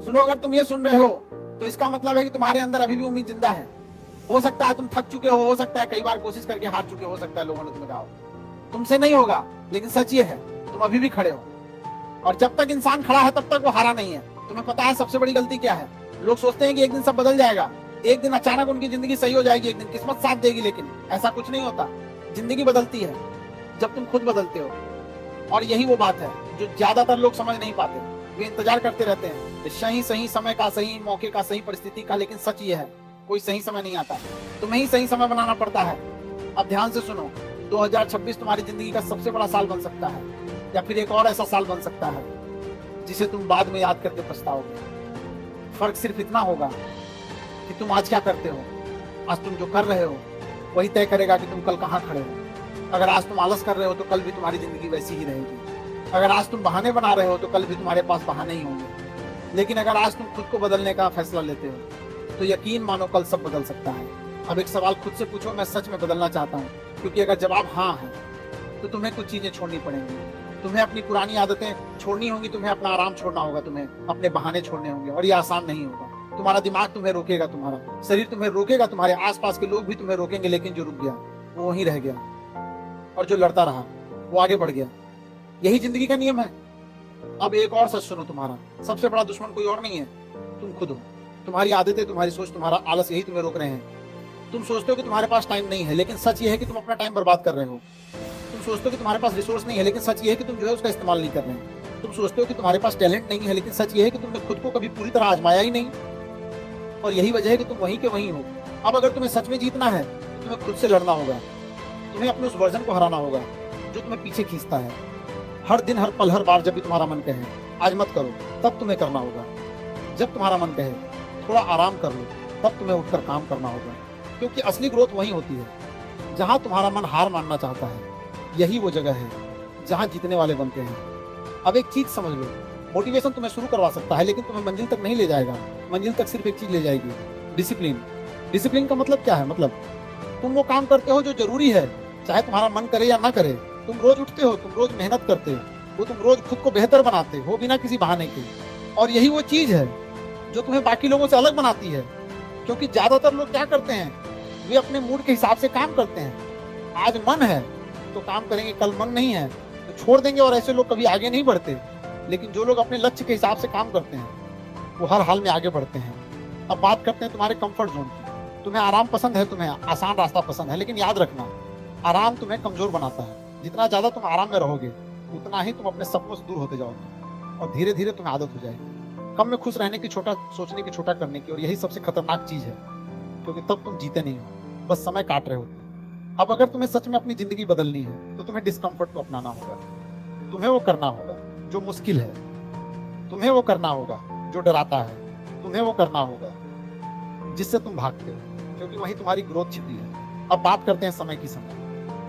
सुनो, अगर तुम ये सुन रहे हो तो इसका मतलब है कि तुम्हारे अंदर अभी भी उम्मीद जिंदा है। हो सकता है तुम थक चुके हो सकता है कई बार कोशिश करके हार चुके हो सकता है लोगों ने तुम्हें कहा हो। तुमसे नहीं होगा, लेकिन सच ये है तुम अभी भी खड़े हो। और जब तक इंसान खड़ा है तब तक वो हारा नहीं है। तुम्हें पता है सबसे बड़ी गलती क्या है? लोग सोचते हैं कि एक दिन सब बदल जाएगा, एक दिन अचानक उनकी जिंदगी सही हो जाएगी, एक दिन किस्मत साथ देगी, लेकिन ऐसा कुछ नहीं होता। जिंदगी बदलती है जब तुम खुद बदलते हो। और यही वो बात है जो ज्यादातर लोग समझ नहीं पाते। वे इंतजार करते रहते हैं सही सही समय का, सही मौके का, सही परिस्थिति का, लेकिन सच ये है कोई सही समय नहीं आता, तुम्हें ही सही समय बनाना पड़ता है। अब ध्यान से सुनो, 2026 तुम्हारी जिंदगी का सबसे बड़ा साल बन सकता है, या फिर एक और ऐसा साल बन सकता है जिसे तुम बाद में याद करके पछताओगे। फर्क सिर्फ इतना होगा कि तुम आज क्या करते हो। आज तुम जो कर रहे हो वही तय करेगा कि तुम कल कहाँ खड़े हो। अगर आज तुम आलस कर रहे हो तो कल भी तुम्हारी जिंदगी वैसी ही रहेगी। अगर आज तुम बहाने बना रहे हो तो कल भी तुम्हारे पास बहाने ही होंगे। लेकिन अगर आज तुम खुद को बदलने का फैसला लेते हो तो यकीन मानो कल सब बदल सकता है। अब एक सवाल खुद से पूछो, मैं सच में बदलना चाहता हूँ? क्योंकि अगर जवाब हाँ है तो तुम्हें कुछ चीजें छोड़नी पड़ेंगी। तुम्हें अपनी पुरानी आदतें छोड़नी होंगी, तुम्हें अपना आराम छोड़ना होगा, तुम्हें अपने बहाने छोड़ने होंगे, और ये आसान नहीं होगा। तुम्हारा दिमाग तुम्हें रोकेगा, तुम्हारा शरीर तुम्हें रोकेगा, तुम्हारे आसपास के लोग भी तुम्हें रोकेंगे, लेकिन जो रुक गया वो वहीं रह गया, और जो लड़ता रहा वो आगे बढ़ गया। यही जिंदगी का नियम है। अब एक और सच सुनो, तुम्हारा सबसे बड़ा दुश्मन कोई और नहीं है, तुम खुद हो। तुम्हारी आदतें, तुम्हारी सोच, तुम्हारा आलस, यही तुम्हें रोक रहे हैं। तुम सोचते हो कि तुम्हारे पास टाइम नहीं है, लेकिन सच ये है कि तुम अपना टाइम बर्बाद कर रहे हो। तुम सोचते हो कि तुम्हारे पास रिसोर्स नहीं है, लेकिन सच ये है कि तुम जो है उसका इस्तेमाल नहीं कर रहे हैं। तुम सोचते हो कि तुम्हारे पास टैलेंट नहीं है, लेकिन सच ये है कि तुमने खुद को कभी पूरी तरह आजमाया ही नहीं, और यही वजह है कि तुम वहीं के वहीं हो। अब अगर तुम्हें सच में जीतना है तो तुम्हें खुद से लड़ना होगा। तुम्हें अपने उस वर्जन को हराना होगा जो तुम्हें पीछे खींचता है। हर दिन, हर पल, हर बार जब भी तुम्हारा मन कहे आज मत करो, तब तुम्हें करना होगा। जब तुम्हारा मन कहे थोड़ा आराम कर लो, तब तुम्हें उठकर काम करना होगा। क्योंकि असली ग्रोथ वहीं होती है जहां तुम्हारा मन हार मानना चाहता है। यही वो जगह है जहां जीतने वाले बनते हैं। अब एक चीज समझ लो, मोटिवेशन तुम्हें शुरू करवा सकता है, लेकिन तुम्हें मंजिल तक नहीं ले जाएगा। मंजिल तक सिर्फ एक चीज ले जाएगी, डिसिप्लिन। डिसिप्लिन का मतलब क्या है? मतलब तुम वो काम करते हो जो जरूरी है, चाहे तुम्हारा मन करे या ना करे। तुम रोज उठते हो, तुम रोज मेहनत करते हो, वो तुम रोज खुद को बेहतर बनाते हो बिना किसी बहाने के। और यही वो चीज है जो तुम्हें बाकी लोगों से अलग बनाती है। क्योंकि ज्यादातर लोग क्या करते हैं, वे अपने मूड के हिसाब से काम करते हैं। आज मन है तो काम करेंगे, कल मन नहीं है तो छोड़ देंगे, और ऐसे लोग कभी आगे नहीं बढ़ते। लेकिन जो लोग अपने लक्ष्य के हिसाब से काम करते हैं वो हर हाल में आगे बढ़ते हैं। अब बात करते हैं तुम्हारे कंफर्ट जोन की। तुम्हें आराम पसंद है, तुम्हें आसान रास्ता पसंद है, लेकिन याद रखना, आराम तुम्हें कमजोर बनाता है। जितना ज्यादा तुम आराम में रहोगे उतना ही तुम अपने सपनों से दूर होते जाओगे, और धीरे धीरे तुम्हें आदत हो जाएगी कम में खुश रहने की, छोटा सोचने की, छोटा करने की। और यही सबसे खतरनाक चीज है, क्योंकि तब तुम जीते नहीं हो, बस समय काट रहे हो। अब अगर तुम्हें सच में अपनी जिंदगी बदलनी है तो तुम्हें डिस्कम्फर्ट को अपनाना होगा। तुम्हें वो करना होगा जो मुश्किल है, तुम्हें वो करना होगा जो डराता है, तुम्हें वो करना होगा जिससे तुम भागते हो, क्योंकि वही तुम्हारी ग्रोथ छिपी है। अब बात करते हैं समय की। समय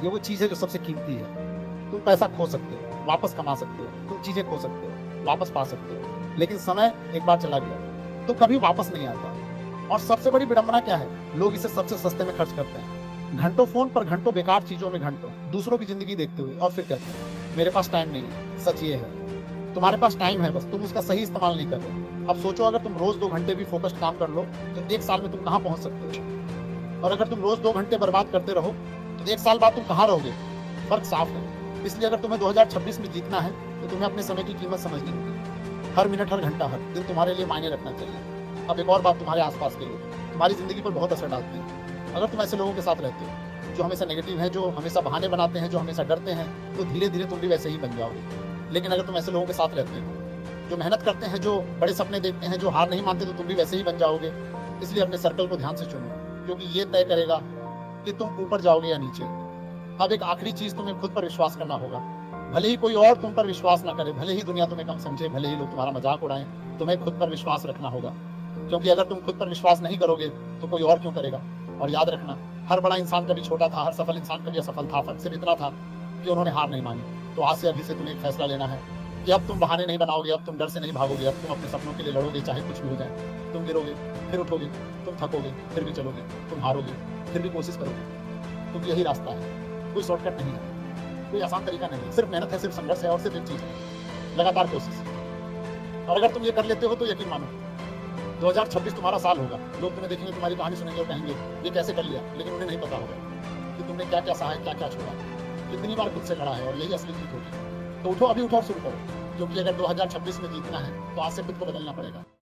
ये वो चीज है जो सबसे कीमती है। तुम पैसा खो सकते हो, वापस कमा सकते हो, तुम चीजें खो सकते हो, वापस पा सकते हो, लेकिन समय एक बार चला गया तो कभी वापस नहीं आता। और सबसे बड़ी विडंबना क्या है, लोग इसे सबसे सस्ते में खर्च करते हैं। घंटों फोन पर, घंटों बेकार चीजों में, घंटों दूसरों की जिंदगी देखते हुए, और फिर कहते हैं मेरे पास टाइम नहीं है। सच ये है तुम्हारे पास टाइम है, बस तुम उसका सही इस्तेमाल नहीं कर रहे। अब सोचो, अगर तुम रोज 2 घंटे भी फोकस्ड काम कर लो तो 1 साल में तुम कहाँ पहुंच सकते हो? और अगर तुम रोज 2 घंटे बर्बाद करते रहो तो 1 साल बाद तुम कहाँ रहोगे? फर्क साफ है। इसलिए अगर तुम्हें 2026 में जीतना है तो तुम्हें अपने समय की कीमत समझनी होगी। हर मिनट, हर घंटा, हर दिन तुम्हारे लिए मायने रखना चाहिए। अब एक और बात, तुम्हारे आसपास के लोग तुम्हारी जिंदगी पर बहुत असर डालते हैं। अगर तुम ऐसे लोगों के साथ रहते हो जो हमेशा नेगेटिव है, जो हमेशा बहाने बनाते हैं, जो हमेशा डरते हैं, तो धीरे धीरे तुम भी वैसे ही बन जाओगे। लेकिन अगर तुम ऐसे लोगों के साथ रहते हो जो मेहनत करते हैं, जो बड़े सपने देखते हैं, जो हार नहीं मानते, तो तुम भी वैसे ही बन जाओगे। इसलिए अपने सर्कल को ध्यान से चुनो, क्योंकि ये तय करेगा कि तुम ऊपर जाओगे या नीचे। अब एक आखिरी चीज, तुम्हें खुद पर विश्वास करना होगा। भले ही कोई और तुम पर विश्वास ना करे, भले ही दुनिया तुम्हें कम समझे, भले ही लोग तुम्हारा मजाक उड़ाएं, तुम्हें खुद पर विश्वास रखना होगा। क्योंकि अगर तुम खुद पर विश्वास नहीं करोगे तो कोई और क्यों करेगा? और याद रखना, हर बड़ा इंसान कभी छोटा था, हर सफल इंसान कभी असफल था। फर्क सिर्फ इतना था कि उन्होंने हार नहीं मानी। तो आज से, अभी से तुम्हें एक फैसला लेना है कि अब तुम बहाने नहीं बनाओगे, अब तुम डर से नहीं भागोगे, अब तुम अपने सपनों के लिए लड़ोगे, चाहे कुछ भी हो जाए। तुम गिरोगे, फिर उठोगे, तुम थकोगे, फिर भी चलोगे, तुम हारोगे, फिर भी कोशिश करोगे। क्योंकि यही रास्ता है, कोई शॉर्टकट नहीं है, कोई आसान तरीका नहीं है। सिर्फ मेहनत है, सिर्फ संघर्ष है, और सिर्फ एक चीज है, लगातार कोशिश। और अगर तुम ये कर लेते हो तो यकीन मानो 2026 तुम्हारा साल होगा। लोग तुम्हें देखेंगे, तुम्हारी कहानी सुनेंगे और कहेंगे ये कैसे कर लिया, लेकिन उन्हें नहीं पता होगा कि तुमने क्या क्या सहा है, क्या क्या छोड़ा, कितनी बार खुद से लड़ा है, और यही असली जीत होगी। तो उठो, अभी उठो और शुरू करो, क्योंकि अगर 2026 में जीतना है तो आज से खुद को बदलना पड़ेगा।